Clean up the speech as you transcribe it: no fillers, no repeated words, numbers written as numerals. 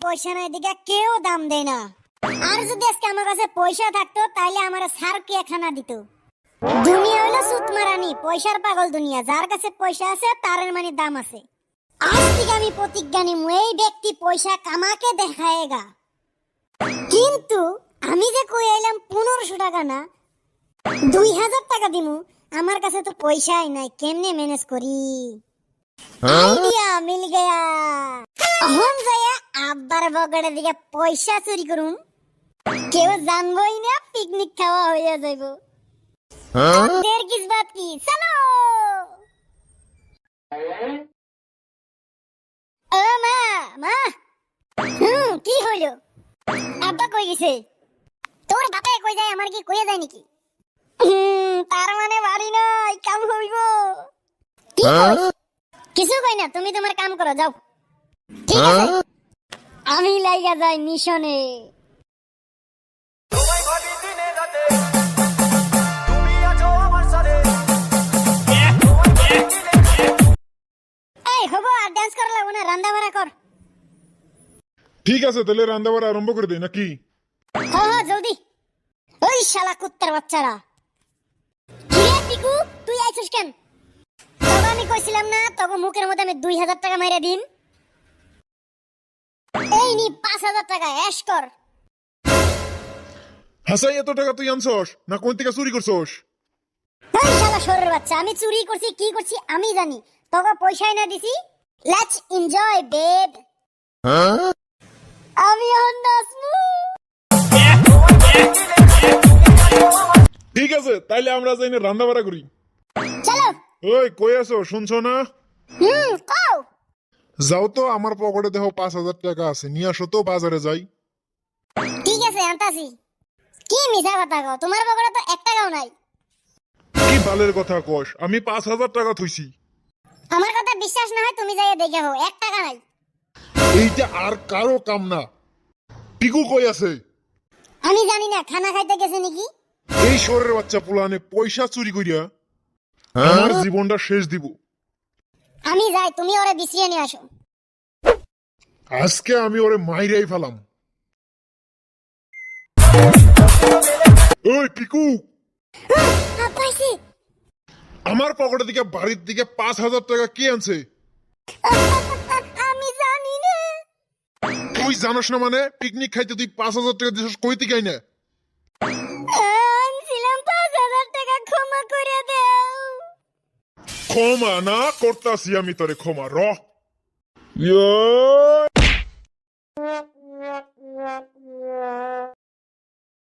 পয়সা নাই দিকে কেউ দাম দেয় না। আর যদি আজকে আমার কাছে পয়সা থাকতো তাহলে আমার স্যার কে খানা দিত। দুনিয়া হলো সুতমারানি, পয়সার পাগল দুনিয়া। যার কাছে পয়সা আছে তার মানে দাম আছে। আজ থেকে আমি প্রতিজ্ঞা নিমু, এই ব্যক্তি পয়সা কামাকে দেখায়েগা। কিন্তু আমি যে কই আইলাম 1500 টাকা না 2000 টাকা দিমু, আমার কাছে তো পয়সাই নাই, কেমনে ম্যানেজ করি? আইডিয়া মিল গয়া। এখন যাইয়া আব্বার বগড়ে দিকে পয়সা চুরি করুম, কেউ জানবই না, পিকনিক খাওয়া হইয়া যাইব। দেড় কিস বাত কি, চলো। ও মা, মা। কি হইলো? আব্বা কই গেছে? তোর বাপে কই যায়, আমার কি কইয়া যায় নাকি? তার মানে বাড়ি নাই, কাম হইব। কি কই? কিছু কই না, তুমি তোমার কাম করো, যাও। ঠিক আছে, আমি লাইগা যাই মিশনে। এই হবো, আর ডান্স করা লাগবে না, রান্না বাড়া কর। ঠিক আছে, তাহলে রান্না বাড়া আরম্ভ করে দেই নাকি? হ্যাঁ জলদি। ওই শালা কুত্তার বাচ্চারা। কি রে পিকু, তুই আইছিস কেন? তবে আমি কইছিলাম না তবে মুখের মধ্যে আমি 2000 টাকা মাইরা দিন। এই নি 5000 টাকা, এশ কর। হাসাই, এত টাকা তুই আনছস না কোন থেকে চুরি করছস? ওই শালা শোরের বাচ্চা, আমি চুরি করছি কি করছি আমি জানি, তোকে পয়সাই না দিছি। Let's enjoy babe. আমি এখন নাচবো। ঠিক আছে, তাইলে আমরা যাই না রান্না বাড়া করি। চলো। ওই কই আছো, শুনছো না? কও। যাও তো, আমার পকেটে দেখো 5000 টাকা আছে, নিয়ে আসো তো, বাজারে যাই। ঠিক আছে আনতাছি। কি মিছা কথা কও, তোমার পকেটে তো 1 টাকাও নাই। কি বালের কথা কস, আমি 5000 টাকা থইছি। আমার কথা বিশ্বাস না হয় তুমি যাইয়া দেখে হও, 1 টাকা নাই। এইটা আর কারো কাম না। পিকু কই আছে? আমি জানি না, খানা খাইতে গেছে নাকি। এই শহরের বাচ্চা পোলানে পয়সা চুরি করিয়া আমার জীবনটা শেষ দিব। আমি যাই, তুমি ওরে বিছিয়ে নিয়ে আসো। আজকে আমি ওরে মাইরাই ফেলাম। ওই পিকু, পাইছি। আমার পকেটের দিকে বাড়ির দিকে 5000 টাকা কে আনছে? আমি জানি না। তুই জানোস না মানে? পিকনিক খাইতে তুই 5000 টাকা দিছিস কই থেকে আইনা? আনছিলাম 5000 টাকা, ক্ষমা করে দাও। ক্ষমা না করতাছি আমি তোরে, ক্ষমা র। ইয়া